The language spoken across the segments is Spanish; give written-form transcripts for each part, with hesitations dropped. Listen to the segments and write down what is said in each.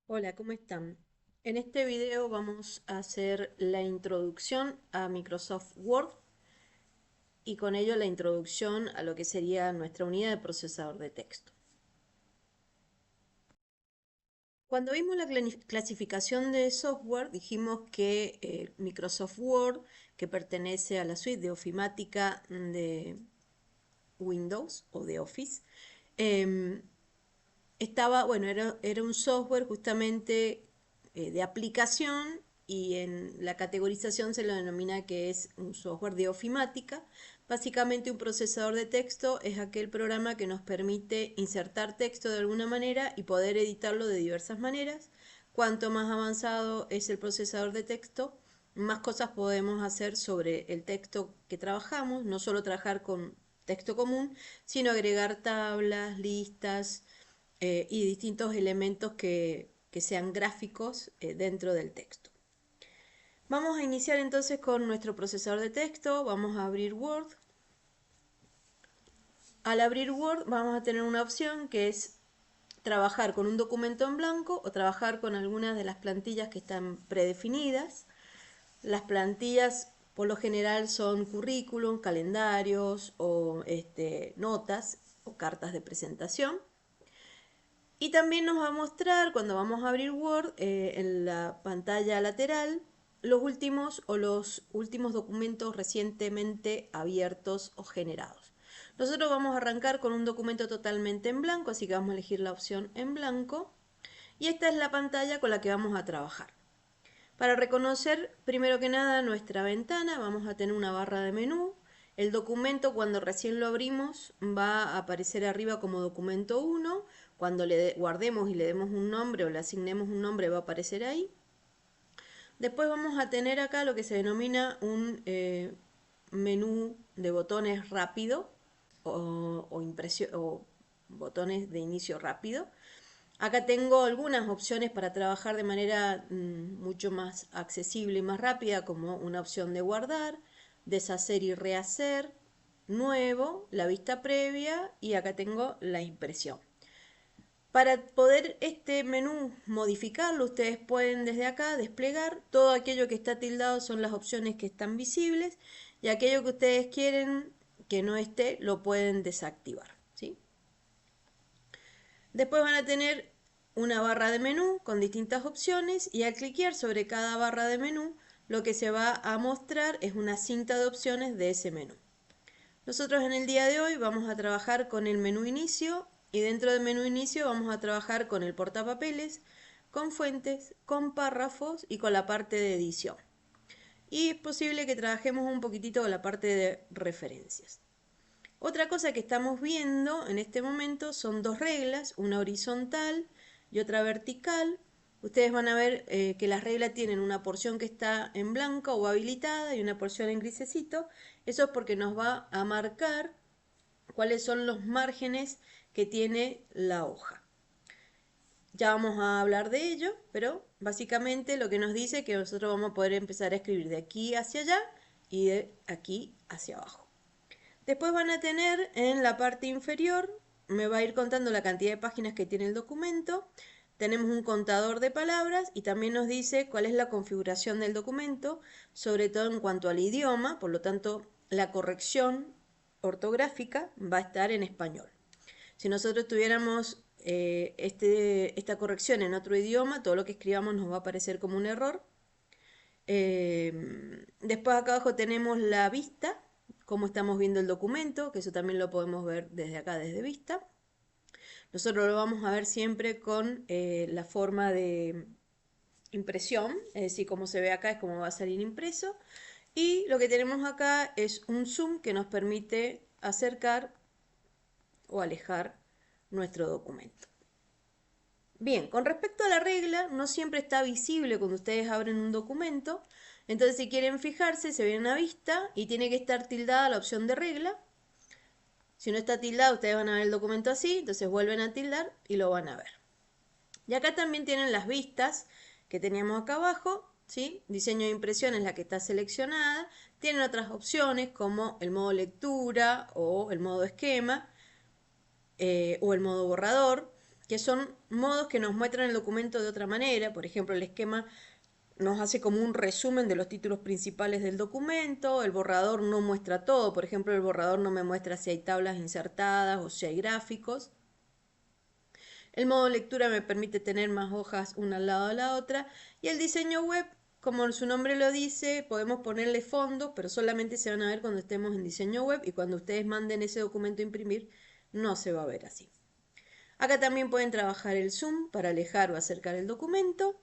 Hola, ¿cómo están? En este video vamos a hacer la introducción a Microsoft Word y con ello la introducción a lo que sería nuestra unidad de procesador de texto. Cuando vimos la clasificación de software, dijimos que Microsoft Word, que pertenece a la suite de ofimática de Windows o de Office, em, era un software justamente de aplicación y en la categorización se lo denomina que es un software de ofimática. Básicamente un procesador de texto es aquel programa que nos permite insertar texto de alguna manera y poder editarlo de diversas maneras. Cuanto más avanzado es el procesador de texto, más cosas podemos hacer sobre el texto que trabajamos, no solo trabajar con texto común, sino agregar tablas, listas, y distintos elementos que sean gráficos dentro del texto. Vamos a iniciar entonces con nuestro procesador de texto, vamos a abrir Word. Al abrir Word vamos a tener una opción que es trabajar con un documento en blanco o trabajar con algunas de las plantillas que están predefinidas. Las plantillas por lo general son currículum, calendarios o notas o cartas de presentación. Y también nos va a mostrar cuando vamos a abrir Word en la pantalla lateral los últimos documentos recientemente abiertos o generados. Nosotros vamos a arrancar con un documento totalmente en blanco, así que vamos a elegir la opción en blanco. Y esta es la pantalla con la que vamos a trabajar. Para reconocer, primero que nada, nuestra ventana, vamos a tener una barra de menú. El documento, cuando recién lo abrimos, va a aparecer arriba como documento 1. Cuando le guardemos y le demos un nombre o le asignemos un nombre, va a aparecer ahí. Después vamos a tener acá lo que se denomina un menú de botones rápido o botones de inicio rápido. Acá tengo algunas opciones para trabajar de manera mucho más accesible y más rápida, como una opción de guardar, deshacer y rehacer, nuevo, la vista previa y acá tengo la impresión. Para poder este menú modificarlo, ustedes pueden desde acá desplegar todo aquello que está tildado son las opciones que están visibles y aquello que ustedes quieren que no esté lo pueden desactivar, ¿sí? Después van a tener una barra de menú con distintas opciones y al cliquear sobre cada barra de menú lo que se va a mostrar es una cinta de opciones de ese menú. Nosotros en el día de hoy vamos a trabajar con el menú inicio y dentro del menú inicio vamos a trabajar con el portapapeles, con fuentes, con párrafos y con la parte de edición. Y es posible que trabajemos un poquitito con la parte de referencias. Otra cosa que estamos viendo en este momento son dos reglas, una horizontal y otra vertical. Ustedes van a ver que las reglas tienen una porción que está en blanco o habilitada y una porción en grisecito. Eso es porque nos va a marcar cuáles son los márgenes que tiene la hoja. Ya vamos a hablar de ello, pero básicamente lo que nos dice es que nosotros vamos a poder empezar a escribir de aquí hacia allá y de aquí hacia abajo. Después van a tener en la parte inferior, me va a ir contando la cantidad de páginas que tiene el documento. Tenemos un contador de palabras y también nos dice cuál es la configuración del documento, sobre todo en cuanto al idioma, por lo tanto la corrección ortográfica va a estar en español. Si nosotros tuviéramos esta corrección en otro idioma, todo lo que escribamos nos va a aparecer como un error. Después acá abajo tenemos la vista, cómo estamos viendo el documento, que eso también lo podemos ver desde acá, desde vista. Nosotros lo vamos a ver siempre con la forma de impresión, es decir, como se ve acá es como va a salir impreso. Y lo que tenemos acá es un zoom que nos permite acercar o alejar nuestro documento. Bien, con respecto a la regla, no siempre está visible cuando ustedes abren un documento. Entonces, si quieren fijarse, se vienen a vista y tiene que estar tildada la opción de regla. Si no está tildada, ustedes van a ver el documento así, entonces vuelven a tildar y lo van a ver. Y acá también tienen las vistas que teníamos acá abajo, ¿sí? Diseño de impresión es la que está seleccionada. Tienen otras opciones como el modo lectura o el modo esquema o el modo borrador. que son modos que nos muestran el documento de otra manera. Por ejemplo, el esquema nos hace como un resumen de los títulos principales del documento. El borrador no muestra todo. Por ejemplo, el borrador no me muestra si hay tablas insertadas o si hay gráficos. El modo lectura me permite tener más hojas una al lado de la otra. Y el diseño web, como su nombre lo dice, podemos ponerle fondos, pero solamente se van a ver cuando estemos en diseño web, y cuando ustedes manden ese documento a imprimir, no se va a ver así. Acá también pueden trabajar el zoom para alejar o acercar el documento.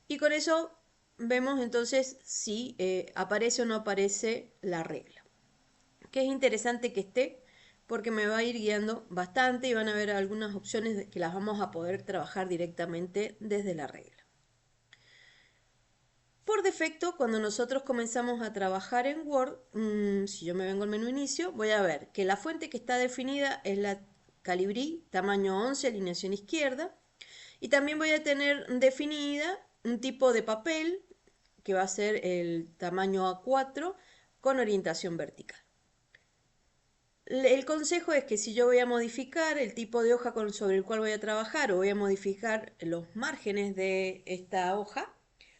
Y con eso vemos entonces si aparece o no aparece la regla. Que es interesante que esté, porque me va a ir guiando bastante y van a ver algunas opciones que las vamos a poder trabajar directamente desde la regla. Por defecto, cuando nosotros comenzamos a trabajar en Word, si yo me vengo al menú inicio, voy a ver que la fuente que está definida es la Calibri, tamaño 11, alineación izquierda, y también voy a tener definida un tipo de papel que va a ser el tamaño A4 con orientación vertical. El consejo es que si yo voy a modificar el tipo de hoja sobre el cual voy a trabajar, o voy a modificar los márgenes de esta hoja,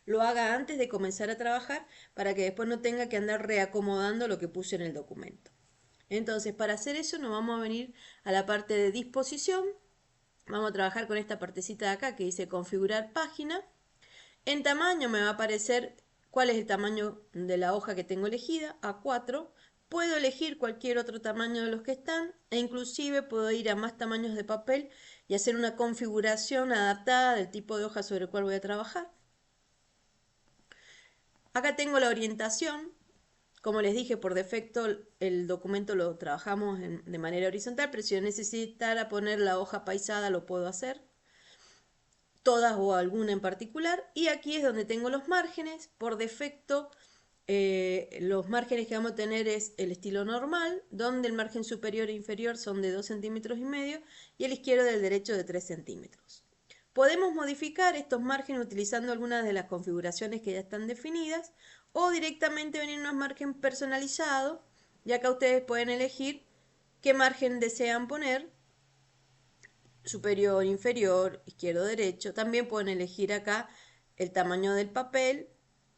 lo haga antes de comenzar a trabajar, para que después no tenga que andar reacomodando lo que puse en el documento. Entonces, para hacer eso nos vamos a venir a la parte de disposición. Vamos a trabajar con esta partecita de acá que dice configurar página. En tamaño me va a aparecer cuál es el tamaño de la hoja que tengo elegida, A4. Puedo elegir cualquier otro tamaño de los que están, e inclusive puedo ir a más tamaños de papel y hacer una configuración adaptada del tipo de hoja sobre el cual voy a trabajar. Acá tengo la orientación. Como les dije, por defecto el documento lo trabajamos de manera horizontal, pero si yo necesitara poner la hoja paisada lo puedo hacer, todas o alguna en particular. Y aquí es donde tengo los márgenes. Por defecto los márgenes que vamos a tener es el estilo normal, donde el margen superior e inferior son de 2,5 centímetros y el izquierdo del derecho de 3 centímetros. Podemos modificar estos márgenes utilizando algunas de las configuraciones que ya están definidas, o directamente venir a unos margen personalizados, y acá ustedes pueden elegir qué margen desean poner, superior, inferior, izquierdo, derecho. También pueden elegir acá el tamaño del papel,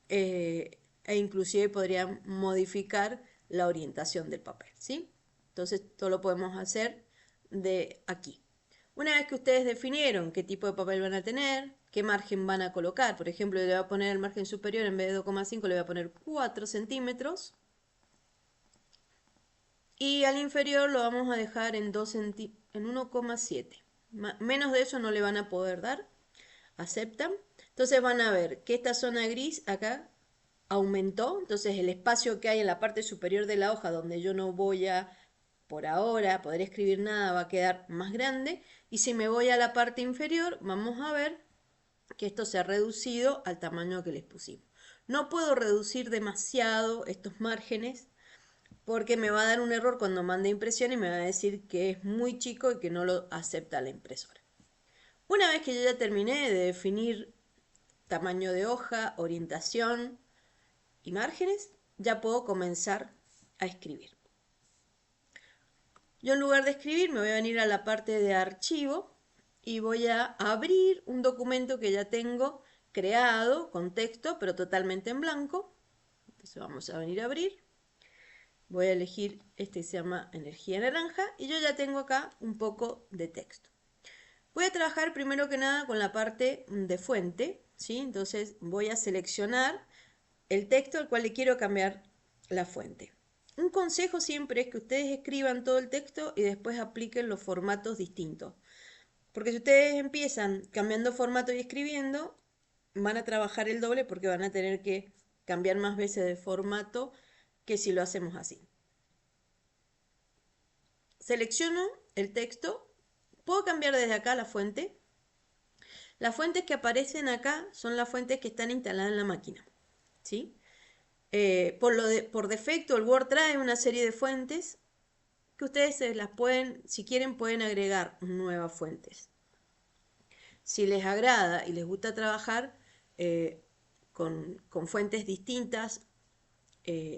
e inclusive podrían modificar la orientación del papel, ¿sí? Entonces todo lo podemos hacer de aquí. Una vez que ustedes definieron qué tipo de papel van a tener, qué margen van a colocar, por ejemplo, le voy a poner el margen superior, en vez de 2,5 le voy a poner 4 centímetros, y al inferior lo vamos a dejar en 1,7. Menos de eso no le van a poder dar. Aceptan. Entonces van a ver que esta zona gris acá aumentó. Entonces el espacio que hay en la parte superior de la hoja, donde yo no voy a, por ahora, poder escribir nada, va a quedar más grande. Y si me voy a la parte inferior, vamos a ver que esto se ha reducido al tamaño que les pusimos. No puedo reducir demasiado estos márgenes, porque me va a dar un error cuando mande impresión y me va a decir que es muy chico y que no lo acepta la impresora. Una vez que yo ya terminé de definir tamaño de hoja, orientación y márgenes, ya puedo comenzar a escribir. Yo, en lugar de escribir, me voy a venir a la parte de archivo y voy a abrir un documento que ya tengo creado con texto, pero totalmente en blanco. Entonces vamos a venir a abrir. Voy a elegir este que se llama energía naranja, y yo ya tengo acá un poco de texto. Voy a trabajar primero que nada con la parte de fuente, ¿sí? Entonces voy a seleccionar el texto al cual le quiero cambiar la fuente. Un consejo siempre es que ustedes escriban todo el texto y después apliquen los formatos distintos. Porque si ustedes empiezan cambiando formato y escribiendo, van a trabajar el doble, porque van a tener que cambiar más veces de formato que si lo hacemos así. Selecciono el texto. Puedo cambiar desde acá la fuente. Las fuentes que aparecen acá son las fuentes que están instaladas en la máquina, ¿sí? Por defecto el Word trae una serie de fuentes que ustedes se las pueden, si quieren, pueden agregar nuevas fuentes. Si les agrada y les gusta trabajar con fuentes distintas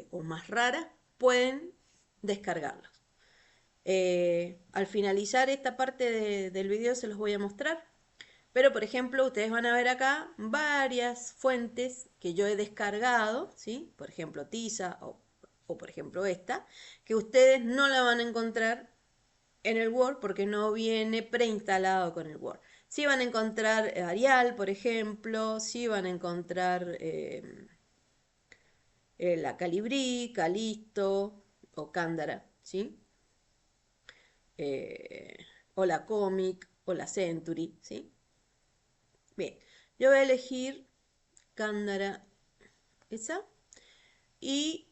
o más raras, pueden descargarlas. Al finalizar esta parte del video se los voy a mostrar. Pero, por ejemplo, ustedes van a ver acá varias fuentes que yo he descargado, ¿sí? Por ejemplo, Tiza o por ejemplo esta, que ustedes no la van a encontrar en el Word porque no viene preinstalado con el Word. Sí van a encontrar Arial, por ejemplo, sí van a encontrar la Calibri, Calisto o Cándara, ¿sí? O la Comic o la Century, ¿sí? Bien, yo voy a elegir Cándara, esa, y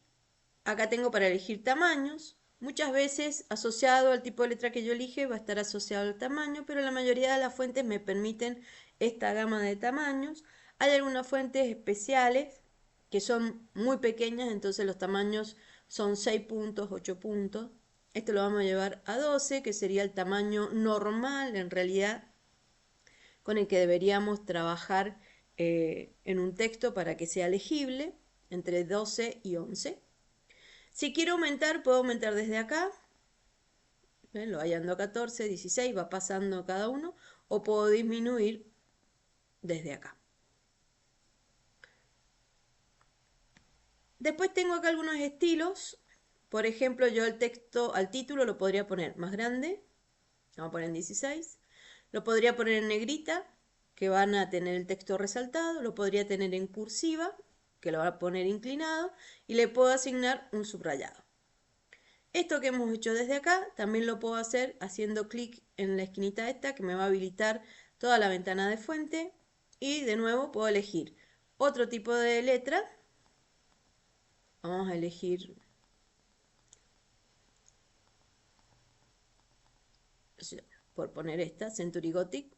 acá tengo para elegir tamaños. Muchas veces asociado al tipo de letra que yo elige va a estar asociado al tamaño, pero la mayoría de las fuentes me permiten esta gama de tamaños. Hay algunas fuentes especiales que son muy pequeñas, entonces los tamaños son 6 puntos, 8 puntos. Esto lo vamos a llevar a 12, que sería el tamaño normal en realidad con el que deberíamos trabajar en un texto para que sea legible, entre 12 y 11. Si quiero aumentar, puedo aumentar desde acá, lo voy ando a 14, 16, va pasando cada uno, o puedo disminuir desde acá. Después tengo acá algunos estilos. Por ejemplo, yo el texto, al título lo podría poner más grande, vamos a poner en 16. Lo podría poner en negrita, que van a tener el texto resaltado. Lo podría tener en cursiva, que lo va a poner inclinado. Y le puedo asignar un subrayado. Esto que hemos hecho desde acá, también lo puedo hacer haciendo clic en la esquinita esta, que me va a habilitar toda la ventana de fuente. Y de nuevo puedo elegir otro tipo de letra. Vamos a elegir, por poner esta, Century Gothic.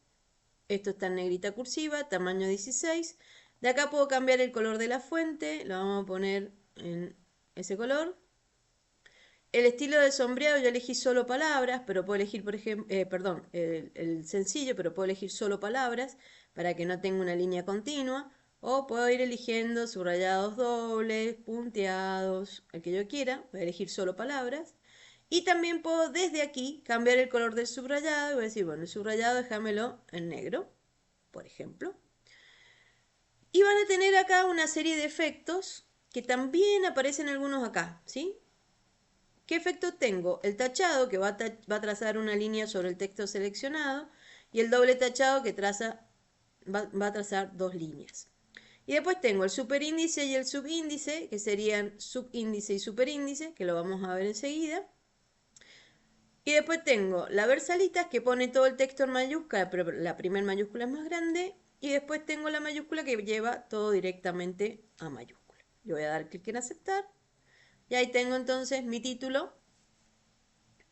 Esto está en negrita cursiva, tamaño 16. De acá puedo cambiar el color de la fuente, lo vamos a poner en ese color. El estilo de sombreado yo elegí solo palabras, pero puedo elegir, por ejemplo, el sencillo, pero puedo elegir solo palabras para que no tenga una línea continua. O puedo ir eligiendo subrayados dobles, punteados, el que yo quiera. Voy a elegir solo palabras. Y también puedo desde aquí cambiar el color del subrayado. Y voy a decir, bueno, el subrayado déjamelo en negro, por ejemplo. Y van a tener acá una serie de efectos que también aparecen algunos acá, ¿sí? ¿Qué efecto tengo? El tachado, que va a trazar una línea sobre el texto seleccionado, y el doble tachado, que va a trazar dos líneas. Y después tengo el superíndice y el subíndice, que serían subíndice y superíndice, que lo vamos a ver enseguida. Y después tengo la versalitas, que pone todo el texto en mayúscula, pero la primera mayúscula es más grande. Y después tengo la mayúscula que lleva todo directamente a mayúscula. Le voy a dar clic en aceptar. Y ahí tengo entonces mi título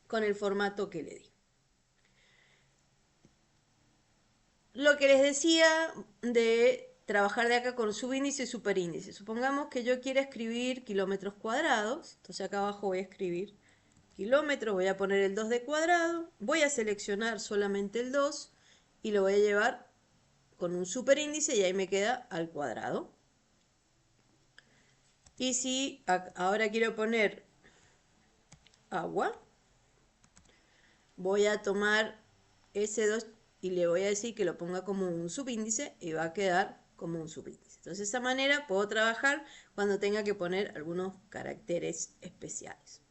con el formato que le di. Lo que les decía de trabajar de acá con subíndice y superíndice. Supongamos que yo quiera escribir kilómetros cuadrados. Entonces acá abajo voy a escribir kilómetros, voy a poner el 2 de cuadrado, voy a seleccionar solamente el 2 y lo voy a llevar con un superíndice y ahí me queda al cuadrado. Y si ahora quiero poner agua, voy a tomar ese 2 y le voy a decir que lo ponga como un subíndice y va a quedar como un subíndice. Entonces de esa manera puedo trabajar cuando tenga que poner algunos caracteres especiales.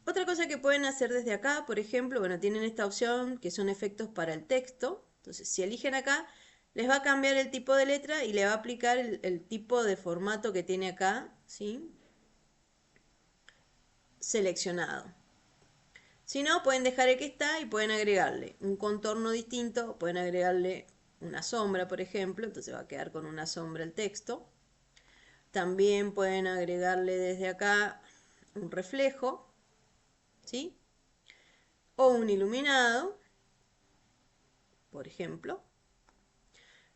Otra cosa que pueden hacer desde acá, por ejemplo, bueno, tienen esta opción que son efectos para el texto. Entonces, si eligen acá, les va a cambiar el tipo de letra y le va a aplicar el tipo de formato que tiene acá, ¿sí? Seleccionado. Si no, pueden dejar el que está y pueden agregarle un contorno distinto, pueden agregarle una sombra, por ejemplo, entonces va a quedar con una sombra el texto. También pueden agregarle desde acá un reflejo, ¿sí? O un iluminado, por ejemplo.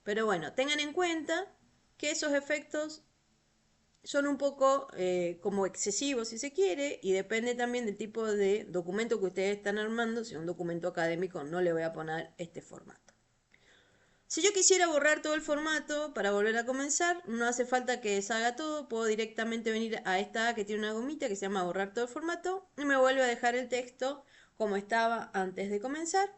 Pero bueno, tengan en cuenta que esos efectos son un poco como excesivos si se quiere y depende también del tipo de documento que ustedes están armando. Si es un documento académico no le voy a poner este formato. Si yo quisiera borrar todo el formato para volver a comenzar, no hace falta que deshaga todo, puedo directamente venir a esta A que tiene una gomita que se llama borrar todo el formato y me vuelve a dejar el texto como estaba antes de comenzar.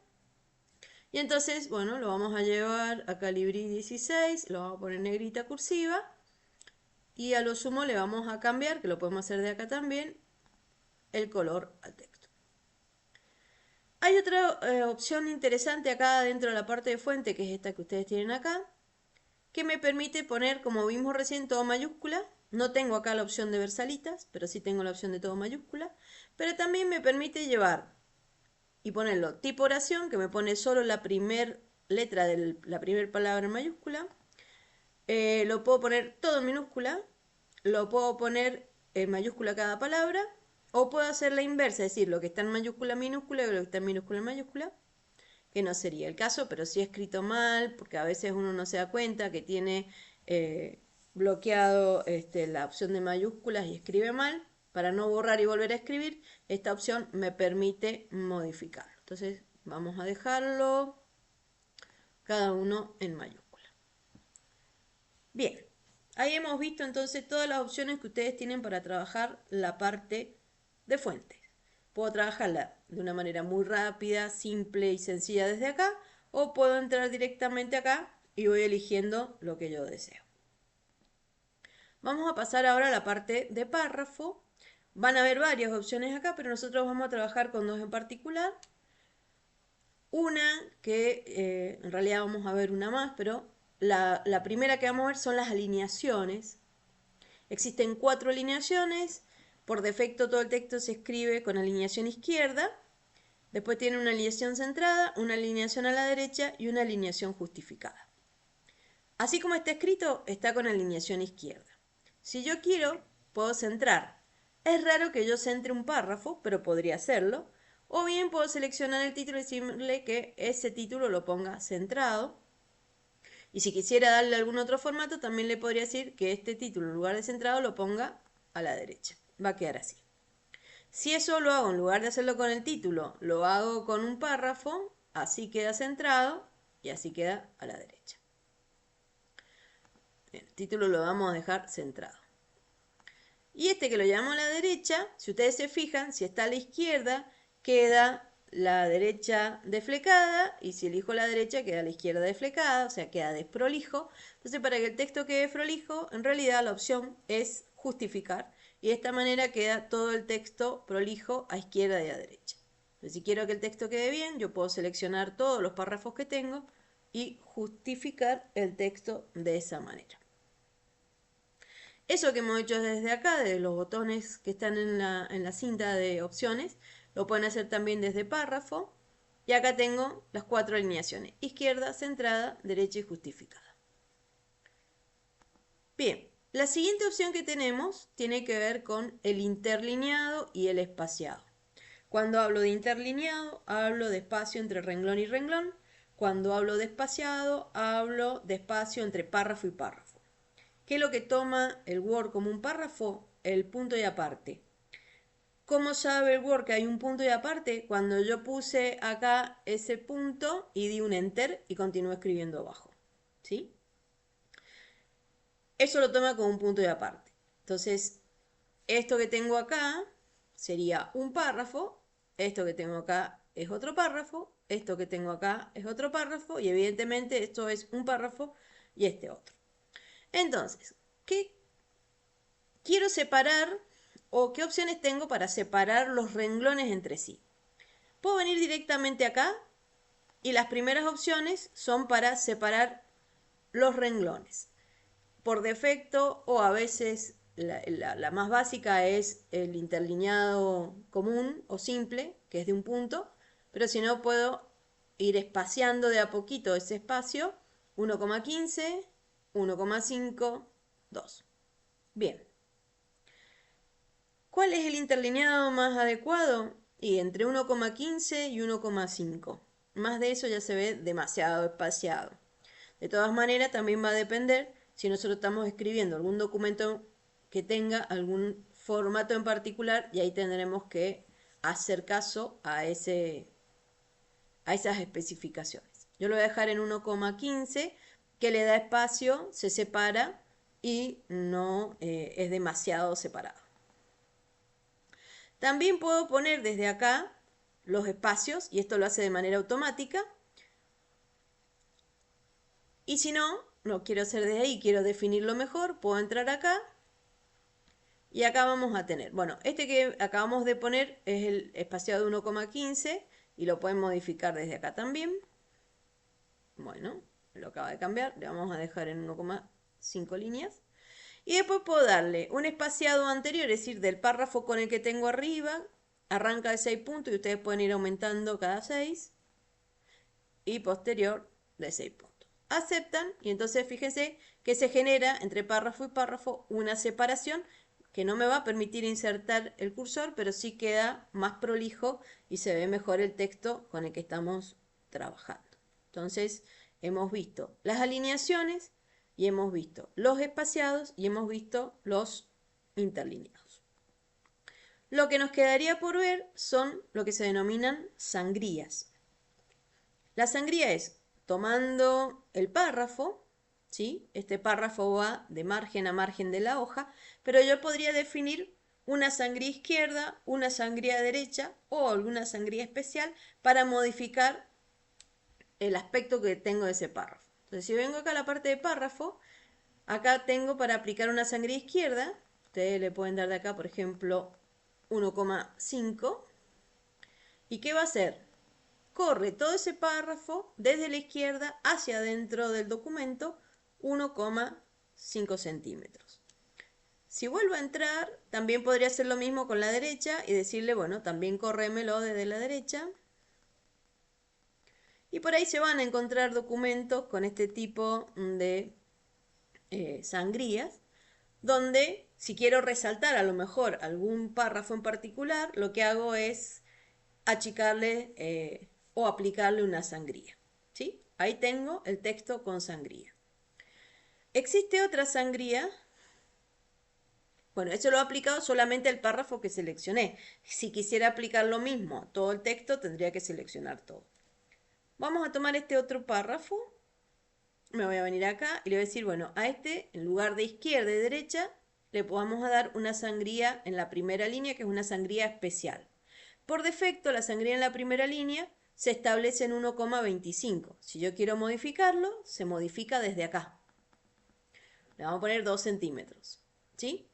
Y entonces, bueno, lo vamos a llevar a Calibri 16, lo vamos a poner en negrita cursiva y a lo sumo le vamos a cambiar, que lo podemos hacer de acá también, el color al texto. Hay otra opción interesante acá dentro de la parte de fuente, que es esta que ustedes tienen acá, que me permite poner, como vimos recién, todo mayúscula. No tengo acá la opción de versalitas, pero sí tengo la opción de todo mayúscula. Pero también me permite llevar y ponerlo tipo oración, que me pone solo la primera letra de la primera palabra en mayúscula. Lo puedo poner todo en minúscula. Lo puedo poner en mayúscula cada palabra. O puedo hacer la inversa, es decir, lo que está en mayúscula en minúscula y lo que está en minúscula en mayúscula, que no sería el caso, pero sí he escrito mal, porque a veces uno no se da cuenta que tiene bloqueado la opción de mayúsculas y escribe mal. Para no borrar y volver a escribir, esta opción me permite modificarlo. Entonces vamos a dejarlo cada uno en mayúscula. Bien, ahí hemos visto entonces todas las opciones que ustedes tienen para trabajar la parte de fuentes. Puedo trabajarla de una manera muy rápida, simple y sencilla desde acá, o puedo entrar directamente acá y voy eligiendo lo que yo deseo. Vamos a pasar ahora a la parte de párrafo. Van a haber varias opciones acá, pero nosotros vamos a trabajar con dos en particular. Una que en realidad vamos a ver una más, pero la primera que vamos a ver son las alineaciones. Existen 4 alineaciones. Por defecto todo el texto se escribe con alineación izquierda. Después tiene una alineación centrada, una alineación a la derecha y una alineación justificada. Así como está escrito, está con alineación izquierda. Si yo quiero, puedo centrar. Es raro que yo centre un párrafo, pero podría hacerlo. O bien puedo seleccionar el título y decirle que ese título lo ponga centrado. Y si quisiera darle algún otro formato, también le podría decir que este título, en lugar de centrado, lo ponga a la derecha. Va a quedar así. Si eso lo hago, en lugar de hacerlo con el título, lo hago con un párrafo, así queda centrado y así queda a la derecha. Bien, el título lo vamos a dejar centrado. Y este que lo llevamos a la derecha, si ustedes se fijan, si está a la izquierda, queda la derecha desflecada, y si elijo la derecha, queda la izquierda desflecada, o sea, queda desprolijo. Entonces, para que el texto quede prolijo, en realidad la opción es justificar, y de esta manera queda todo el texto prolijo a izquierda y a derecha. Entonces, si quiero que el texto quede bien, yo puedo seleccionar todos los párrafos que tengo y justificar el texto de esa manera. Eso que hemos hecho desde acá, de los botones que están en la cinta de opciones, lo pueden hacer también desde párrafo. Y acá tengo las 4 alineaciones: izquierda, centrada, derecha y justificada. Bien, la siguiente opción que tenemos tiene que ver con el interlineado y el espaciado. Cuando hablo de interlineado, hablo de espacio entre renglón y renglón. Cuando hablo de espaciado, hablo de espacio entre párrafo y párrafo. ¿Qué es lo que toma el Word como un párrafo? El punto y aparte. ¿Cómo sabe el Word que hay un punto y aparte? Cuando yo puse acá ese punto y di un Enter y continué escribiendo abajo. ¿Sí? Eso lo toma como un punto y aparte. Entonces, esto que tengo acá sería un párrafo, esto que tengo acá es otro párrafo, esto que tengo acá es otro párrafo y evidentemente esto es un párrafo y este otro. Entonces, ¿qué quiero separar o qué opciones tengo para separar los renglones entre sí? Puedo venir directamente acá y las primeras opciones son para separar los renglones. Por defecto o a veces la más básica es el interlineado común o simple, que es de un punto, pero si no puedo ir espaciando de a poquito ese espacio, 1,15, 1,5, 2. Bien. ¿Cuál es el interlineado más adecuado? Y entre 1,15 y 1,5. Más de eso ya se ve demasiado espaciado. De todas maneras, también va a depender si nosotros estamos escribiendo algún documento que tenga algún formato en particular y ahí tendremos que hacer caso a esas especificaciones. Yo lo voy a dejar en 1,15, que le da espacio, se separa y no es demasiado separado. También puedo poner desde acá los espacios, y esto lo hace de manera automática. Y si no quiero hacer desde ahí, quiero definirlo mejor, puedo entrar acá. Y acá vamos a tener, bueno, este que acabamos de poner es el espaciado de 1,15 y lo pueden modificar desde acá también. Bueno, lo acaba de cambiar, le vamos a dejar en 1,5 líneas. Y después puedo darle un espaciado anterior, es decir, del párrafo con el que tengo arriba, arranca de 6 puntos y ustedes pueden ir aumentando cada 6. Y posterior de 6 puntos. Aceptan y entonces fíjense que se genera entre párrafo y párrafo una separación que no me va a permitir insertar el cursor, pero sí queda más prolijo y se ve mejor el texto con el que estamos trabajando. Entonces, hemos visto las alineaciones y hemos visto los espaciados y hemos visto los interlineados. Lo que nos quedaría por ver son lo que se denominan sangrías. La sangría es tomando el párrafo, ¿sí? Este párrafo va de margen a margen de la hoja, pero yo podría definir una sangría izquierda, una sangría derecha o alguna sangría especial para modificar el aspecto que tengo de ese párrafo. Entonces, si vengo acá a la parte de párrafo, acá tengo para aplicar una sangría izquierda, ustedes le pueden dar de acá, por ejemplo, 1,5. ¿Y qué va a hacer? Corre todo ese párrafo desde la izquierda hacia adentro del documento 1,5 centímetros. Si vuelvo a entrar, también podría hacer lo mismo con la derecha y decirle, bueno, también córremelo desde la derecha. Y por ahí se van a encontrar documentos con este tipo de sangrías, donde si quiero resaltar a lo mejor algún párrafo en particular, lo que hago es achicarle o aplicarle una sangría. ¿Sí? Ahí tengo el texto con sangría. Existe otra sangría. Bueno, eso lo he aplicado solamente al párrafo que seleccioné. Si quisiera aplicar lo mismo a todo el texto, tendría que seleccionar todo. Vamos a tomar este otro párrafo. Me voy a venir acá y le voy a decir, bueno, a este, en lugar de izquierda y derecha, le podamos dar una sangría en la primera línea, que es una sangría especial. Por defecto, la sangría en la primera línea se establece en 1,25. Si yo quiero modificarlo, se modifica desde acá. Le vamos a poner 2 centímetros. ¿Sí?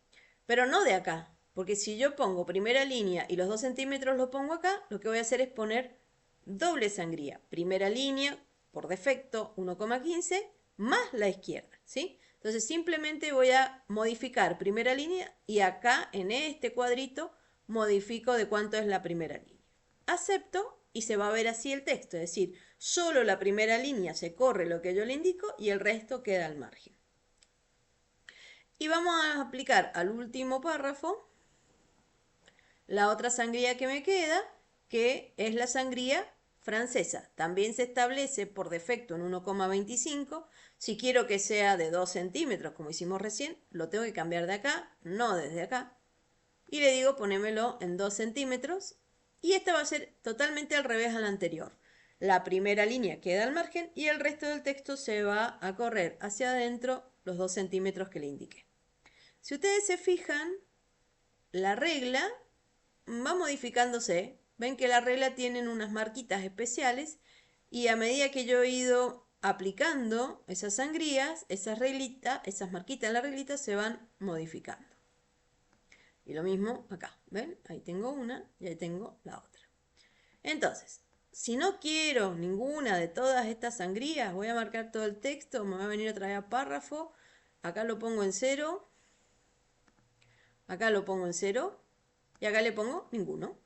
Pero no de acá, porque si yo pongo primera línea y los 2 centímetros los pongo acá, lo que voy a hacer es poner doble sangría. Primera línea, por defecto, 1,15 más la izquierda. ¿Sí? Entonces simplemente voy a modificar primera línea y acá en este cuadrito modifico de cuánto es la primera línea. Acepto y se va a ver así el texto, es decir, solo la primera línea se corre lo que yo le indico y el resto queda al margen. Y vamos a aplicar al último párrafo la otra sangría que me queda, que es la sangría francesa. También se establece por defecto en 1,25. Si quiero que sea de 2 centímetros, como hicimos recién, lo tengo que cambiar de acá, no desde acá. Y le digo ponémelo en 2 centímetros. Y esta va a ser totalmente al revés a la anterior. La primera línea queda al margen y el resto del texto se va a correr hacia adentro los 2 centímetros que le indiqué. Si ustedes se fijan, la regla va modificándose. Ven que la regla tiene unas marquitas especiales y a medida que yo he ido aplicando esas sangrías, esas marquitas en la reglita se van modificando. Y lo mismo acá, ¿ven? Ahí tengo una y ahí tengo la otra. Entonces, si no quiero ninguna de todas estas sangrías, voy a marcar todo el texto, me va a venir otra vez a párrafo, acá lo pongo en 0, acá lo pongo en 0 y acá le pongo ninguno.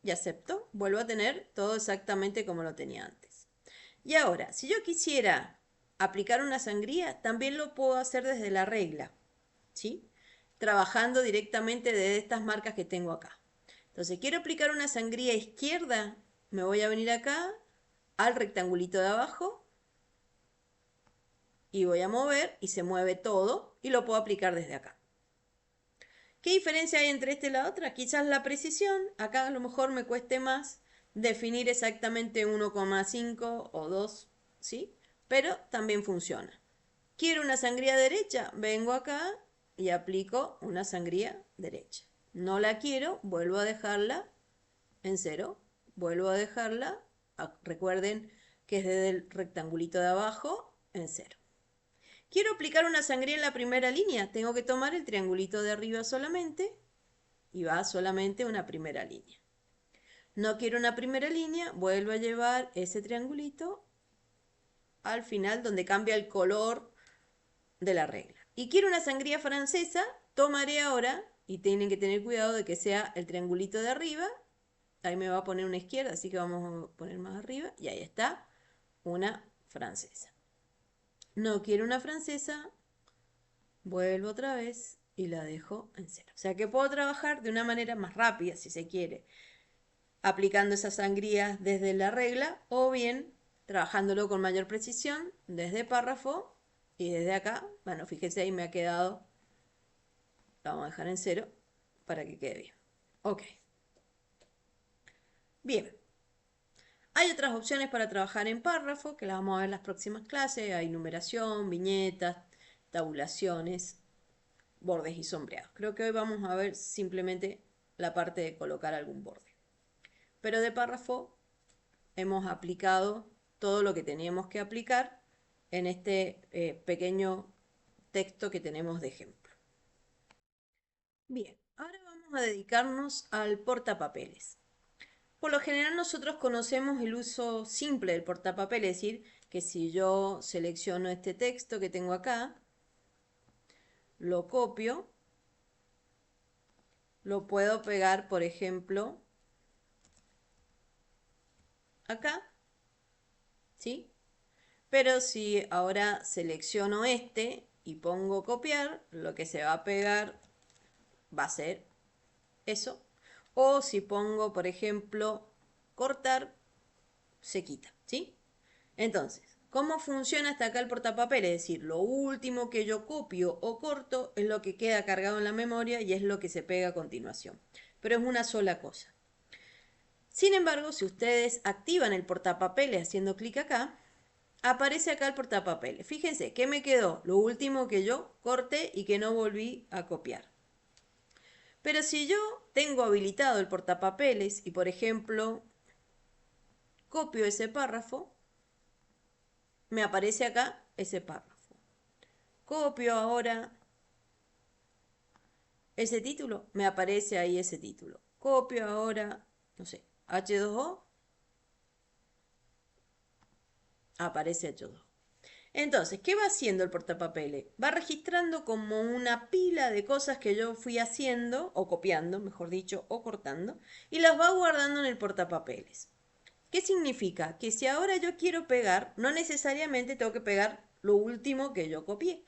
Y acepto, vuelvo a tener todo exactamente como lo tenía antes. Y ahora, si yo quisiera aplicar una sangría, también lo puedo hacer desde la regla, ¿sí? Trabajando directamente desde estas marcas que tengo acá. Entonces, quiero aplicar una sangría izquierda, me voy a venir acá al rectangulito de abajo y voy a mover y se mueve todo y lo puedo aplicar desde acá. ¿Qué diferencia hay entre esta y la otra? Quizás la precisión. Acá a lo mejor me cueste más definir exactamente 1,5 o 2 ¿sí? Pero también funciona. Quiero una sangría derecha, vengo acá y aplico una sangría derecha. No la quiero, vuelvo a dejarla en 0, vuelvo a dejarla, recuerden que es desde el rectangulito de abajo, en 0. Quiero aplicar una sangría en la primera línea, tengo que tomar el triangulito de arriba solamente y va solamente una primera línea. No quiero una primera línea, vuelvo a llevar ese triangulito al final donde cambia el color de la regla. Y quiero una sangría francesa, tomaré ahora, y tienen que tener cuidado de que sea el triangulito de arriba, ahí me va a poner una izquierda, así que vamos a poner más arriba, y ahí está, una francesa. No quiero una francesa, vuelvo otra vez y la dejo en 0. O sea que puedo trabajar de una manera más rápida, si se quiere, aplicando esas sangrías desde la regla, o bien trabajándolo con mayor precisión desde párrafo y desde acá. Bueno, fíjense, ahí me ha quedado, la vamos a dejar en 0 para que quede bien. Ok. Bien. Hay otras opciones para trabajar en párrafo que las vamos a ver en las próximas clases. Hay numeración, viñetas, tabulaciones, bordes y sombreados. Creo que hoy vamos a ver simplemente la parte de colocar algún borde. Pero de párrafo hemos aplicado todo lo que teníamos que aplicar en este pequeño texto que tenemos de ejemplo. Bien, ahora vamos a dedicarnos al portapapeles. Por lo general nosotros conocemos el uso simple del portapapeles, es decir, que si yo selecciono este texto que tengo acá, lo copio, lo puedo pegar, por ejemplo, acá, ¿sí? Pero si ahora selecciono este y pongo copiar, lo que se va a pegar va a ser eso. O si pongo, por ejemplo, cortar, se quita, ¿sí? Entonces, ¿cómo funciona hasta acá el portapapel? Es decir, lo último que yo copio o corto es lo que queda cargado en la memoria y es lo que se pega a continuación. Pero es una sola cosa. Sin embargo, si ustedes activan el portapapeles haciendo clic acá, aparece acá el portapapeles. Fíjense, ¿qué me quedó? Lo último que yo corté y que no volví a copiar. Pero si yo tengo habilitado el portapapeles y, por ejemplo, copio ese párrafo, me aparece acá ese párrafo. Copio ahora ese título, me aparece ahí ese título. Copio ahora, no sé, H2O, aparece H2O. Entonces, ¿qué va haciendo el portapapeles? Va registrando como una pila de cosas que yo fui haciendo, o copiando, mejor dicho, o cortando, y las va guardando en el portapapeles. ¿Qué significa? Que si ahora yo quiero pegar, no necesariamente tengo que pegar lo último que yo copié.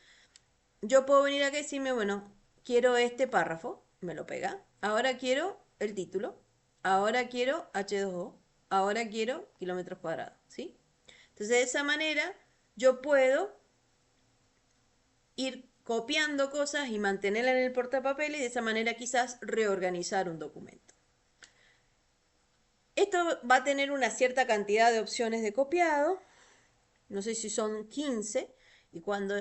Yo puedo venir acá y decirme, bueno, quiero este párrafo, me lo pega. Ahora quiero el título. Ahora quiero H2O. Ahora quiero kilómetros cuadrados, ¿sí? Entonces, de esa manera, yo puedo ir copiando cosas y mantenerlas en el portapapeles y de esa manera quizás reorganizar un documento. Esto va a tener una cierta cantidad de opciones de copiado, no sé si son 15, y cuando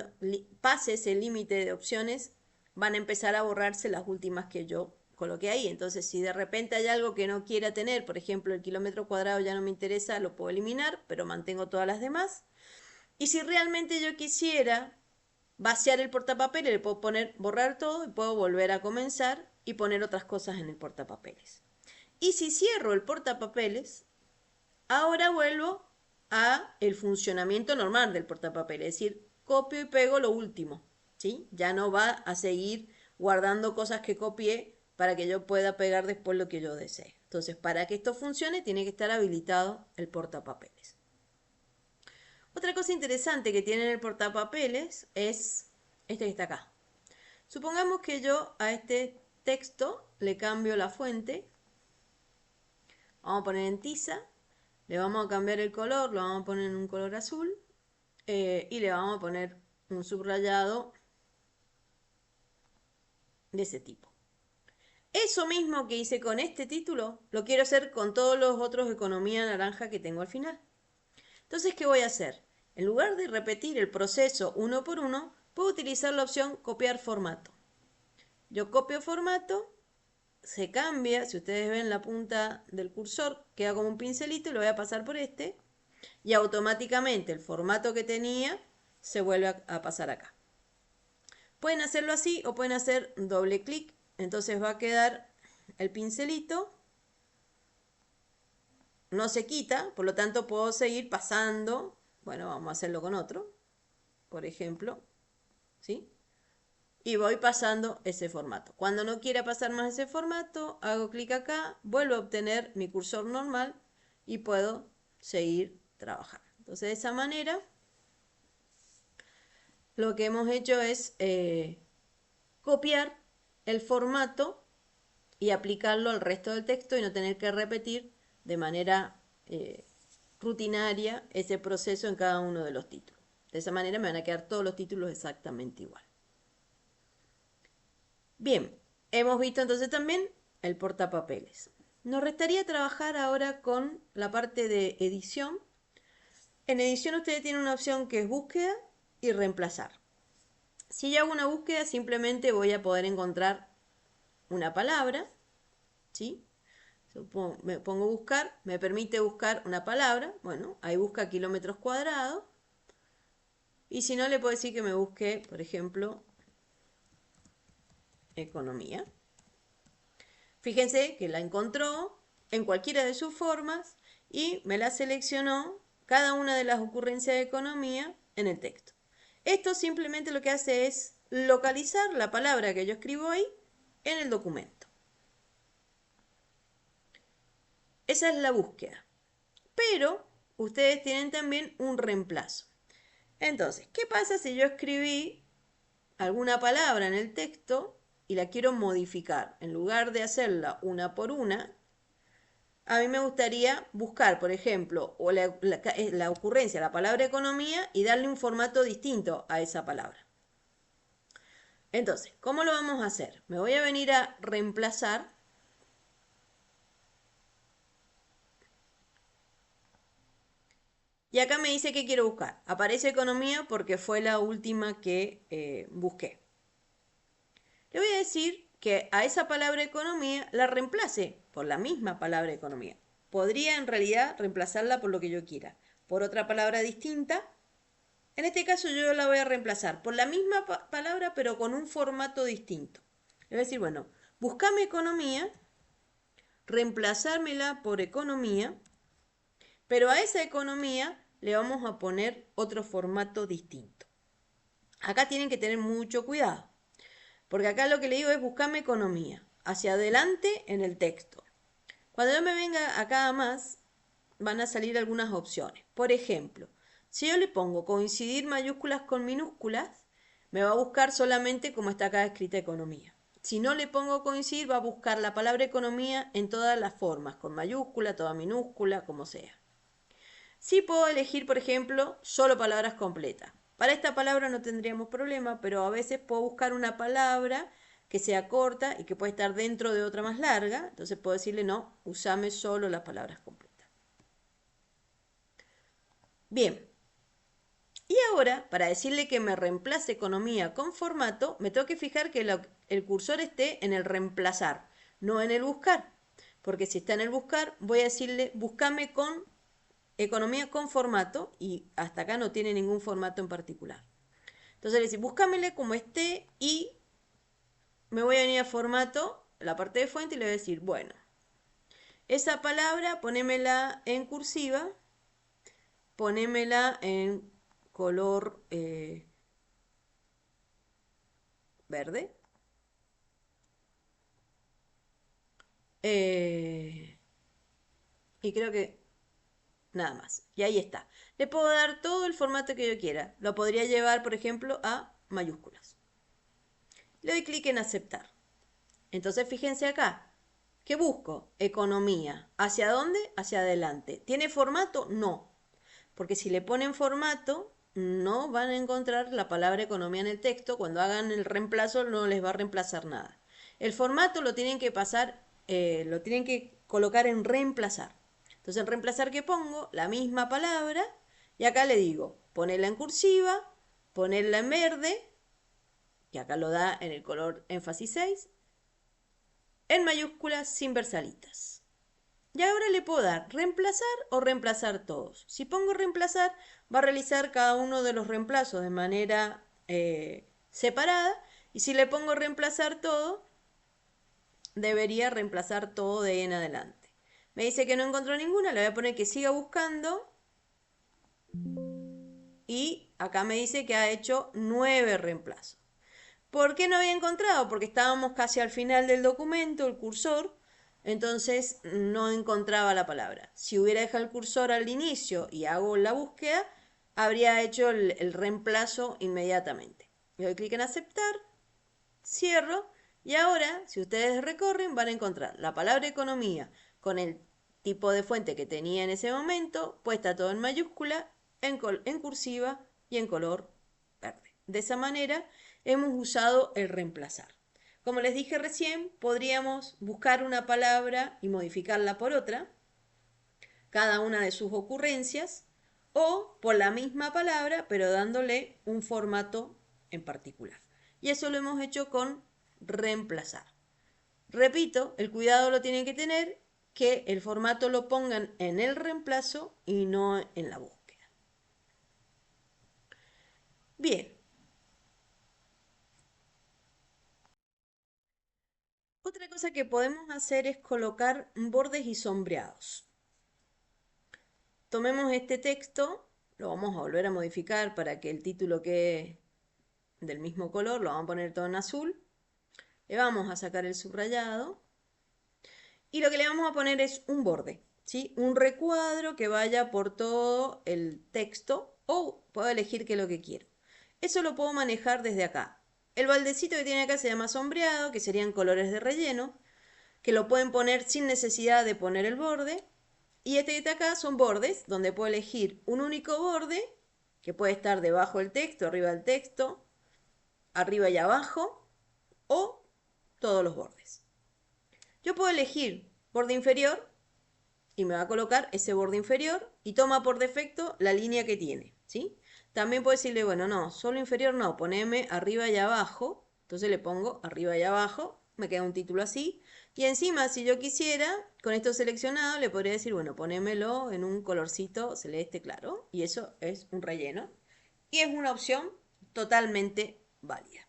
pase ese límite de opciones van a empezar a borrarse las últimas que yo coloqué ahí. Entonces, si de repente hay algo que no quiera tener, por ejemplo, el kilómetro cuadrado ya no me interesa, lo puedo eliminar, pero mantengo todas las demás. Y si realmente yo quisiera vaciar el portapapeles, le puedo poner borrar todo y puedo volver a comenzar y poner otras cosas en el portapapeles. Y si cierro el portapapeles, ahora vuelvo a el funcionamiento normal del portapapeles, es decir, copio y pego lo último, ¿sí? Ya no va a seguir guardando cosas que copié para que yo pueda pegar después lo que yo desee. Entonces, para que esto funcione, tiene que estar habilitado el portapapeles. Otra cosa interesante que tiene el portapapeles es este que está acá. Supongamos que yo a este texto le cambio la fuente. Vamos a poner en tiza. Le vamos a cambiar el color, lo vamos a poner en un color azul. Y le vamos a poner un subrayado de ese tipo. Eso mismo que hice con este título, lo quiero hacer con todos los otros economía naranja que tengo al final. Entonces, ¿qué voy a hacer? En lugar de repetir el proceso uno por uno, puedo utilizar la opción copiar formato. Yo copio formato, se cambia, si ustedes ven la punta del cursor, queda como un pincelito y lo voy a pasar por este, y automáticamente el formato que tenía se vuelve a pasar acá. Pueden hacerlo así o pueden hacer doble clic, entonces va a quedar el pincelito, no se quita, por lo tanto puedo seguir pasando. Bueno, vamos a hacerlo con otro, por ejemplo, ¿sí? Y voy pasando ese formato. Cuando no quiera pasar más ese formato, hago clic acá, vuelvo a obtener mi cursor normal y puedo seguir trabajando. Entonces, de esa manera, lo que hemos hecho es copiar el formato y aplicarlo al resto del texto y no tener que repetir de manera rutinaria ese proceso en cada uno de los títulos. De esa manera me van a quedar todos los títulos exactamente igual. Bien, hemos visto entonces también el portapapeles. Nos restaría trabajar ahora con la parte de edición. En edición ustedes tienen una opción que es búsqueda y reemplazar. Si yo hago una búsqueda, simplemente voy a poder encontrar una palabra, ¿sí? Me pongo buscar, me permite buscar una palabra, bueno, ahí busca kilómetros cuadrados. Y si no, le puedo decir que me busque, por ejemplo, economía. Fíjense que la encontró en cualquiera de sus formas y me la seleccionó cada una de las ocurrencias de economía en el texto. Esto simplemente lo que hace es localizar la palabra que yo escribo ahí en el documento. Esa es la búsqueda. Pero ustedes tienen también un reemplazo. Entonces, ¿qué pasa si yo escribí alguna palabra en el texto y la quiero modificar? En lugar de hacerla una por una, a mí me gustaría buscar, por ejemplo, o la ocurrencia, la palabra economía, y darle un formato distinto a esa palabra. Entonces, ¿cómo lo vamos a hacer? Me voy a venir a reemplazar. Y acá me dice que quiero buscar. Aparece economía porque fue la última que busqué. Le voy a decir que a esa palabra economía la reemplace por la misma palabra economía. Podría en realidad reemplazarla por lo que yo quiera. Por otra palabra distinta. En este caso yo la voy a reemplazar por la misma palabra pero con un formato distinto. Le voy a decir, bueno, buscame economía, reemplazármela por economía, pero a esa economía le vamos a poner otro formato distinto. Acá tienen que tener mucho cuidado, porque acá lo que le digo es buscame economía, hacia adelante en el texto. Cuando yo me venga acá a más, van a salir algunas opciones. Por ejemplo, si yo le pongo coincidir mayúsculas con minúsculas, me va a buscar solamente como está acá escrita economía. Si no le pongo coincidir, va a buscar la palabra economía en todas las formas, con mayúscula, toda minúscula, como sea. Sí puedo elegir, por ejemplo, solo palabras completas. Para esta palabra no tendríamos problema, pero a veces puedo buscar una palabra que sea corta y que puede estar dentro de otra más larga. Entonces puedo decirle, no, usame solo las palabras completas. Bien. Y ahora, para decirle que me reemplace economía con formato, me tengo que fijar que el cursor esté en el reemplazar, no en el buscar. Porque si está en el buscar, voy a decirle, búscame con economía con formato, y hasta acá no tiene ningún formato en particular. Entonces le decís, búscamele como esté y me voy a venir a formato, la parte de fuente, y le voy a decir, bueno, esa palabra ponémela en cursiva, ponémela en color verde. Y creo que nada más. Y ahí está. Le puedo dar todo el formato que yo quiera. Lo podría llevar, por ejemplo, a mayúsculas. Le doy clic en aceptar. Entonces fíjense acá. ¿Qué busco? Economía. ¿Hacia dónde? Hacia adelante. ¿Tiene formato? No. Porque si le ponen formato, no van a encontrar la palabra economía en el texto. Cuando hagan el reemplazo no les va a reemplazar nada. El formato lo tienen que pasar, lo tienen que colocar en reemplazar. Entonces en reemplazar, ¿qué pongo? La misma palabra. Y acá le digo, ponerla en cursiva, ponerla en verde, que acá lo da en el color énfasis 6, en mayúsculas sin versalitas. Y ahora le puedo dar reemplazar o reemplazar todos. Si pongo reemplazar, va a realizar cada uno de los reemplazos de manera separada. Y si le pongo reemplazar todo, debería reemplazar todo de ahí en adelante. Me dice que no encontró ninguna, le voy a poner que siga buscando. Y acá me dice que ha hecho 9 reemplazos. ¿Por qué no había encontrado? Porque estábamos casi al final del documento, el cursor, entonces no encontraba la palabra. Si hubiera dejado el cursor al inicio y hago la búsqueda, habría hecho el reemplazo inmediatamente. Le doy clic en aceptar, cierro y ahora, si ustedes recorren, van a encontrar la palabra economía con el tipo de fuente que tenía en ese momento, puesta todo en mayúscula, en cursiva y en color verde. De esa manera hemos usado el reemplazar. Como les dije recién, podríamos buscar una palabra y modificarla por otra, cada una de sus ocurrencias, o por la misma palabra, pero dándole un formato en particular. Y eso lo hemos hecho con reemplazar. Repito, el cuidado lo tienen que tener, que el formato lo pongan en el reemplazo y no en la búsqueda. Bien. Otra cosa que podemos hacer es colocar bordes y sombreados. Tomemos este texto, lo vamos a volver a modificar para que el título quede del mismo color, lo vamos a poner todo en azul. Le vamos a sacar el subrayado y lo que le vamos a poner es un borde, ¿sí? Un recuadro que vaya por todo el texto o puedo elegir qué es lo que quiero. Eso lo puedo manejar desde acá. El baldecito que tiene acá se llama sombreado, que serían colores de relleno, que lo pueden poner sin necesidad de poner el borde. Y este que está acá son bordes, donde puedo elegir un único borde, que puede estar debajo del texto, arriba del texto, arriba y abajo, o todos los bordes. Yo puedo elegir borde inferior y me va a colocar ese borde inferior y toma por defecto la línea que tiene, ¿sí? También puedo decirle, bueno, no, solo inferior no, poneme arriba y abajo. Entonces le pongo arriba y abajo, me queda un título así. Y encima, si yo quisiera, con esto seleccionado, le podría decir, bueno, ponémelo en un colorcito celeste claro. Y eso es un relleno. Y es una opción totalmente válida.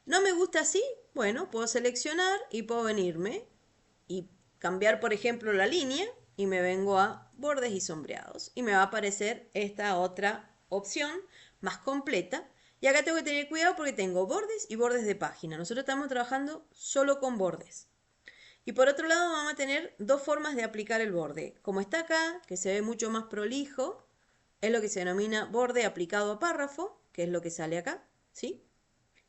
¿No me gusta así? Bueno, puedo seleccionar y puedo venirme y cambiar, por ejemplo, la línea y me vengo a bordes y sombreados. Y me va a aparecer esta otra opción más completa. Y acá tengo que tener cuidado porque tengo bordes y bordes de página. Nosotros estamos trabajando solo con bordes. Y por otro lado vamos a tener dos formas de aplicar el borde. Como está acá, que se ve mucho más prolijo, es lo que se denomina borde aplicado a párrafo, que es lo que sale acá, ¿sí?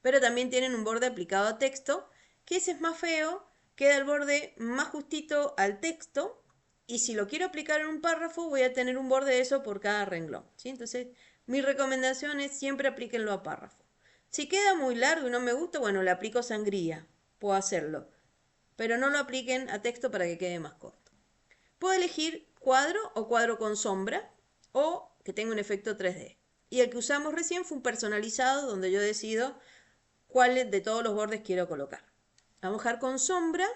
Pero también tienen un borde aplicado a texto, que ese es más feo, queda el borde más justito al texto, y si lo quiero aplicar en un párrafo voy a tener un borde de eso por cada renglón, ¿sí? Entonces mi recomendación es siempre aplíquenlo a párrafo. Si queda muy largo y no me gusta, bueno, le aplico sangría, puedo hacerlo, pero no lo apliquen a texto para que quede más corto. Puedo elegir cuadro o cuadro con sombra o que tenga un efecto 3D. Y el que usamos recién fue un personalizado donde yo decido cuál de todos los bordes quiero colocar. Vamos a dejar con sombra.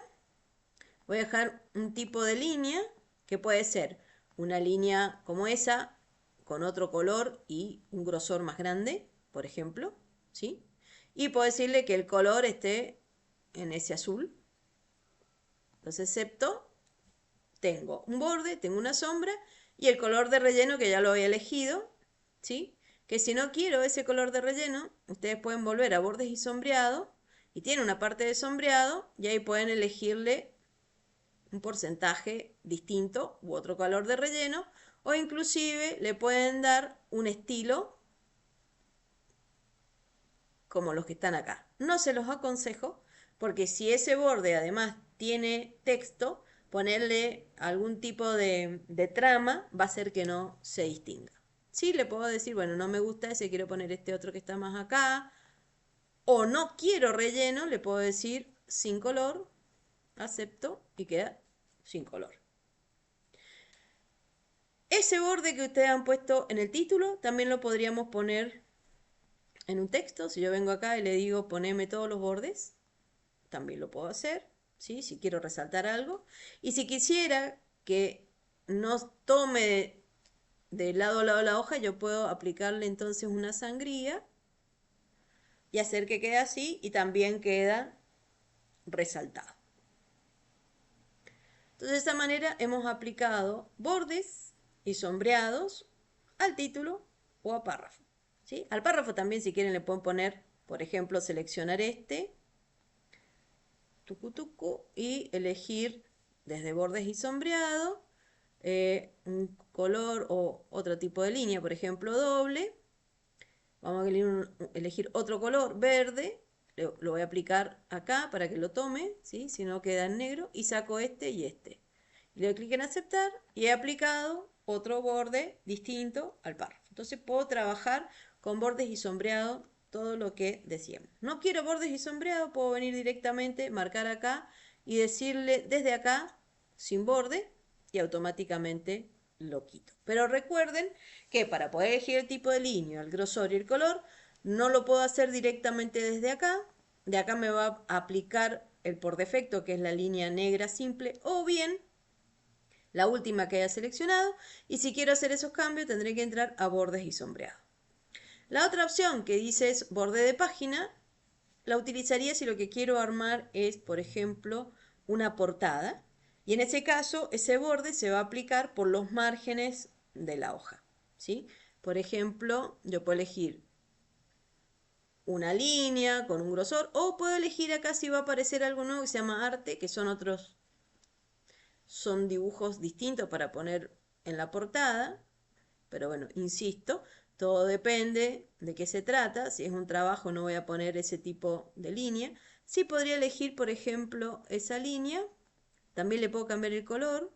Voy a dejar un tipo de línea que puede ser una línea como esa con otro color y un grosor más grande, por ejemplo, ¿sí? Y puedo decirle que el color esté en ese azul. Entonces, excepto, tengo un borde, tengo una sombra y el color de relleno que ya lo había elegido, ¿sí? Que si no quiero ese color de relleno, ustedes pueden volver a bordes y sombreado y tiene una parte de sombreado y ahí pueden elegirle un porcentaje distinto u otro color de relleno o inclusive le pueden dar un estilo como los que están acá. No se los aconsejo porque si ese borde además tiene texto, ponerle algún tipo de trama va a hacer que no se distinga. Sí, le puedo decir, bueno, no me gusta ese, quiero poner este otro que está más acá. O no quiero relleno, le puedo decir sin color, acepto y queda sin color. Ese borde que ustedes han puesto en el título, también lo podríamos poner en un texto. Si yo vengo acá y le digo poneme todos los bordes, también lo puedo hacer, ¿sí? Si quiero resaltar algo. Y si quisiera que no tome de lado a lado la hoja, yo puedo aplicarle entonces una sangría y hacer que quede así y también queda resaltado. Entonces, de esta manera hemos aplicado bordes y sombreados al título o a párrafo, ¿sí? Al párrafo también, si quieren, le pueden poner, por ejemplo, seleccionar este, tucu, tucu, y elegir desde bordes y sombreado un color o otro tipo de línea, por ejemplo, doble. Vamos a elegir otro color, verde. Lo voy a aplicar acá para que lo tome, ¿sí? Si no queda en negro. Y saco este y este. Le doy clic en aceptar y he aplicado otro borde distinto al párrafo. Entonces puedo trabajar con bordes y sombreado todo lo que decíamos. No quiero bordes y sombreado, puedo venir directamente, marcar acá y decirle desde acá sin borde y automáticamente lo quito. Pero recuerden que para poder elegir el tipo de línea, el grosor y el color, no lo puedo hacer directamente desde acá. De acá me va a aplicar el por defecto, que es la línea negra simple, o bien la última que haya seleccionado. Y si quiero hacer esos cambios, tendré que entrar a bordes y sombreado. La otra opción que dice es borde de página, la utilizaría si lo que quiero armar es, por ejemplo, una portada. Y en ese caso, ese borde se va a aplicar por los márgenes de la hoja, ¿sí? Por ejemplo, yo puedo elegir una línea con un grosor, o puedo elegir acá si va a aparecer algo nuevo que se llama arte, que son dibujos distintos para poner en la portada. Pero bueno, insisto, todo depende de qué se trata. Si es un trabajo no voy a poner ese tipo de línea. Sí podría elegir, por ejemplo, esa línea. También le puedo cambiar el color.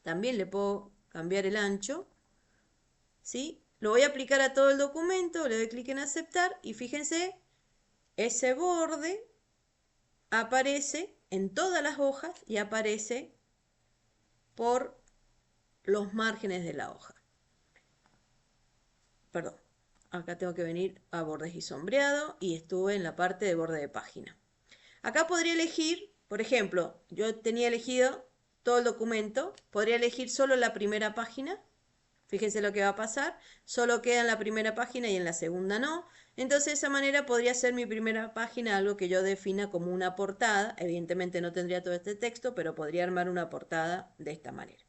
También le puedo cambiar el ancho. ¿Sí? Lo voy a aplicar a todo el documento. Le doy clic en aceptar. Y fíjense, ese borde aparece en todas las hojas y aparece por los márgenes de la hoja. Perdón, acá tengo que venir a bordes y sombreado y estuve en la parte de borde de página. Acá podría elegir, por ejemplo, yo tenía elegido todo el documento, podría elegir solo la primera página. Fíjense lo que va a pasar, solo queda en la primera página y en la segunda no. Entonces de esa manera podría ser mi primera página algo que yo defina como una portada. Evidentemente no tendría todo este texto, pero podría armar una portada de esta manera.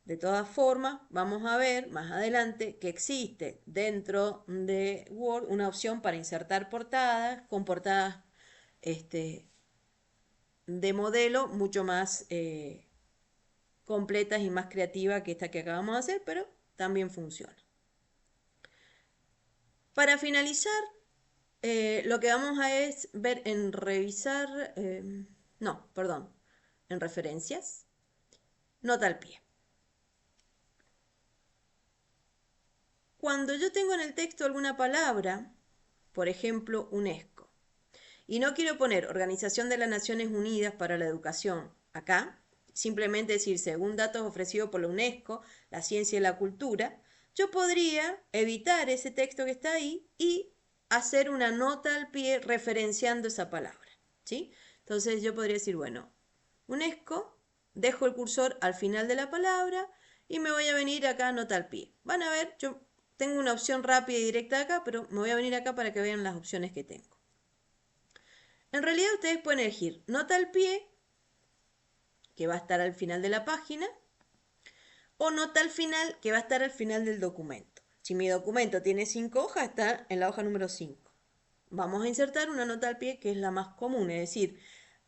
De todas formas, vamos a ver más adelante que existe dentro de Word una opción para insertar portadas con portadas de modelo mucho más completas y más creativas que esta que acabamos de hacer, pero también funciona. Para finalizar, lo que vamos a es ver en revisar, en referencias, nota al pie. Cuando yo tengo en el texto alguna palabra, por ejemplo, UNESCO, y no quiero poner Organización de las Naciones Unidas para la Educación acá, simplemente decir según datos ofrecidos por la UNESCO, la ciencia y la cultura, yo podría evitar ese texto que está ahí y hacer una nota al pie referenciando esa palabra, ¿sí? Entonces yo podría decir, bueno, UNESCO, dejo el cursor al final de la palabra y me voy a venir acá a nota al pie. Van a ver, yo tengo una opción rápida y directa acá, pero me voy a venir acá para que vean las opciones que tengo. En realidad ustedes pueden elegir nota al pie, que va a estar al final de la página, o nota al final, que va a estar al final del documento. Si mi documento tiene 5 hojas, está en la hoja número 5. Vamos a insertar una nota al pie que es la más común, es decir,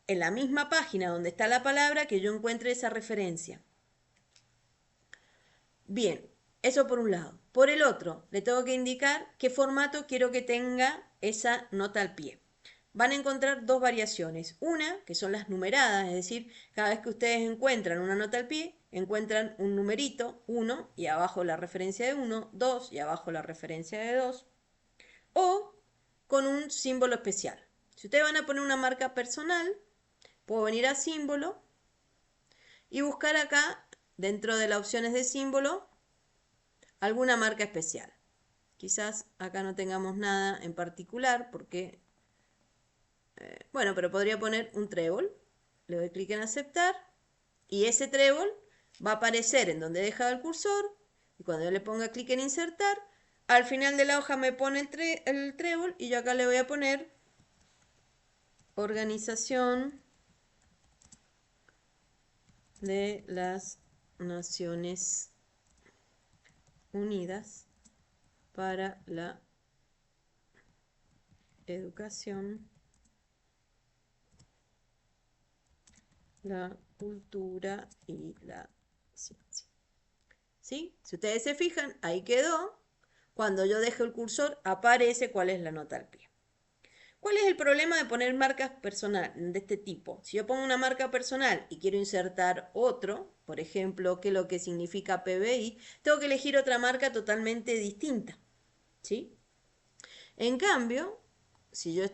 en la misma página donde está la palabra que yo encuentre esa referencia. Bien, eso por un lado. Por el otro, le tengo que indicar qué formato quiero que tenga esa nota al pie. Van a encontrar dos variaciones. Una, que son las numeradas, es decir, cada vez que ustedes encuentran una nota al pie, encuentran un numerito, 1, y abajo la referencia de 1, 2, y abajo la referencia de 2. O con un símbolo especial. Si ustedes van a poner una marca personal, puedo venir a símbolo y buscar acá, dentro de las opciones de símbolo, alguna marca especial. Quizás acá no tengamos nada en particular porque, bueno, pero podría poner un trébol. Le doy clic en aceptar y ese trébol va a aparecer en donde he dejado el cursor y cuando yo le ponga clic en insertar, al final de la hoja me pone el trébol y yo acá le voy a poner Organización de las Naciones Unidas para la Educación, la Cultura y la Ciencia. ¿Sí? Si ustedes se fijan, ahí quedó. Cuando yo dejo el cursor, aparece cuál es la nota al pie. ¿Cuál es el problema de poner marcas personales de este tipo? Si yo pongo una marca personal y quiero insertar otro, por ejemplo, qué es lo que significa PBI, tengo que elegir otra marca totalmente distinta. ¿Sí? En cambio, si yo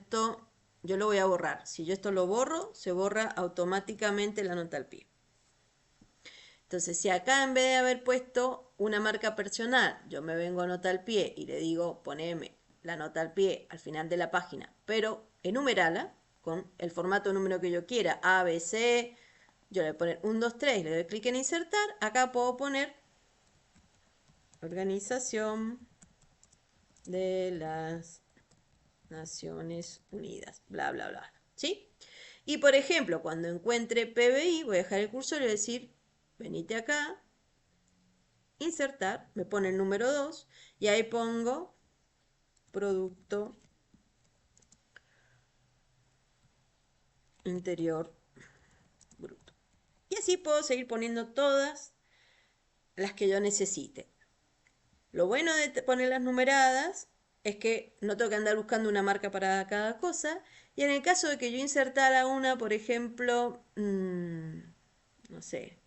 lo voy a borrar. Si yo esto lo borro, se borra automáticamente la nota al pie. Entonces, si acá en vez de haber puesto una marca personal, yo me vengo a nota al pie y le digo, poneme la nota al pie al final de la página, pero enumerala con el formato de número que yo quiera, A, B, C, yo le voy a poner 1, 2, 3, le doy clic en insertar, acá puedo poner Organización de las Naciones Unidas, bla, bla, bla, ¿sí? Y por ejemplo, cuando encuentre PBI, voy a dejar el cursor y voy a decir, venite acá, insertar, me pone el número 2 y ahí pongo Producto Interior Bruto. Y así puedo seguir poniendo todas las que yo necesite. Lo bueno de poner las numeradas es que no tengo que andar buscando una marca para cada cosa. Y en el caso de que yo insertara una, por ejemplo, no sé,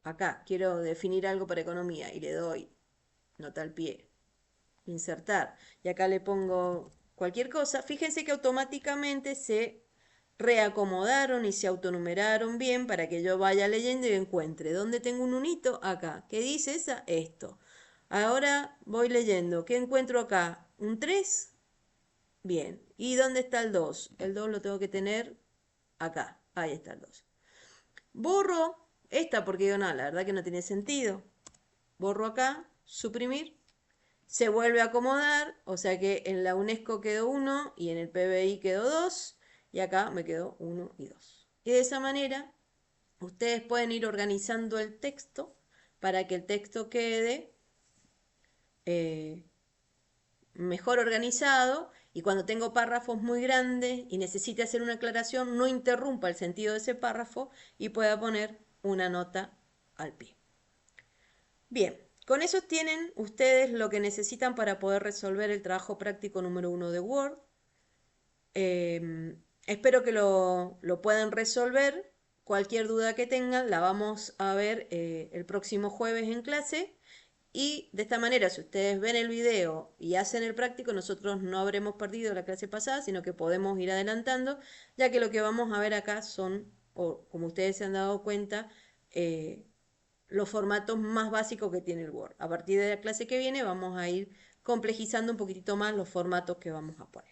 acá quiero definir algo para economía y le doy nota al pie, insertar, y acá le pongo cualquier cosa, fíjense que automáticamente se reacomodaron y se autonumeraron bien para que yo vaya leyendo y encuentre dónde tengo un unito acá. ¿Qué dice esa? Esto. Ahora voy leyendo. ¿Qué encuentro acá? ¿Un 3? Bien. ¿Y dónde está el 2? El 2 lo tengo que tener acá. Ahí está el 2. Borro esta porque digo, no, la verdad que no tiene sentido. Borro acá, suprimir. Se vuelve a acomodar, o sea que en la UNESCO quedó 1 y en el PBI quedó 2 y acá me quedó 1 y 2. Y de esa manera ustedes pueden ir organizando el texto para que el texto quede mejor organizado y cuando tengo párrafos muy grandes y necesite hacer una aclaración no interrumpa el sentido de ese párrafo y pueda poner una nota al pie. Bien, con eso tienen ustedes lo que necesitan para poder resolver el trabajo práctico número 1 de Word. Espero que lo puedan resolver. Cualquier duda que tengan la vamos a ver el próximo jueves en clase. Y de esta manera, si ustedes ven el video y hacen el práctico, nosotros no habremos perdido la clase pasada, sino que podemos ir adelantando, ya que lo que vamos a ver acá son, o como ustedes se han dado cuenta, los formatos más básicos que tiene el Word. A partir de la clase que viene vamos a ir complejizando un poquitito más los formatos que vamos a poner.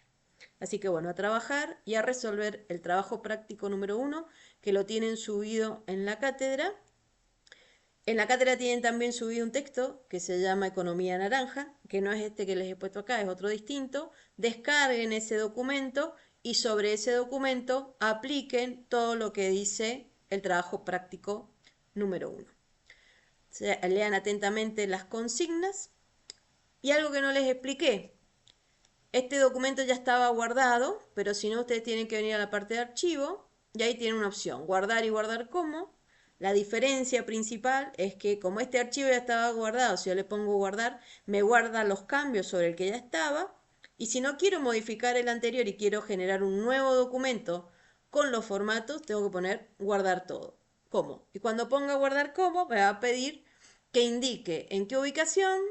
Así que bueno, a trabajar y a resolver el trabajo práctico número 1, que lo tienen subido en la cátedra. En la cátedra tienen también subido un texto que se llama Economía Naranja, que no es este que les he puesto acá, es otro distinto. Descarguen ese documento y sobre ese documento apliquen todo lo que dice el trabajo práctico número 1. Lean atentamente las consignas. Y algo que no les expliqué, este documento ya estaba guardado, pero si no ustedes tienen que venir a la parte de archivo y ahí tienen una opción, guardar y guardar como. La diferencia principal es que como este archivo ya estaba guardado, si yo le pongo guardar, me guarda los cambios sobre el que ya estaba. Y si no quiero modificar el anterior y quiero generar un nuevo documento con los formatos, tengo que poner guardar todo. ¿Cómo? Y cuando ponga guardar como, me va a pedir que indique en qué ubicación,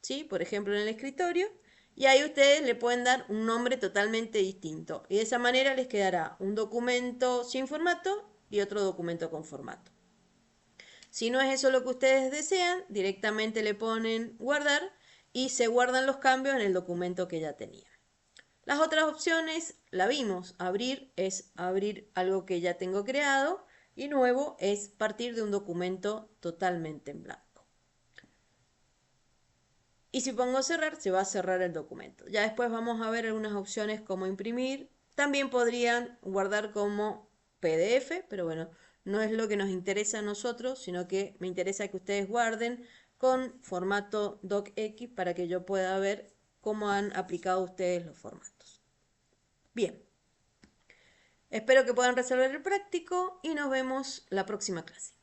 ¿sí? Por ejemplo en el escritorio, y ahí ustedes le pueden dar un nombre totalmente distinto. Y de esa manera les quedará un documento sin formato y otro documento con formato. Si no es eso lo que ustedes desean, directamente le ponen guardar y se guardan los cambios en el documento que ya tenían. Las otras opciones la vimos. Abrir es abrir algo que ya tengo creado y nuevo es partir de un documento totalmente en blanco. Y si pongo cerrar, se va a cerrar el documento. Ya después vamos a ver algunas opciones como imprimir. También podrían guardar como PDF, pero bueno, no es lo que nos interesa a nosotros, sino que me interesa que ustedes guarden con formato docx para que yo pueda ver cómo han aplicado ustedes los formatos. Bien, espero que puedan resolver el práctico y nos vemos la próxima clase.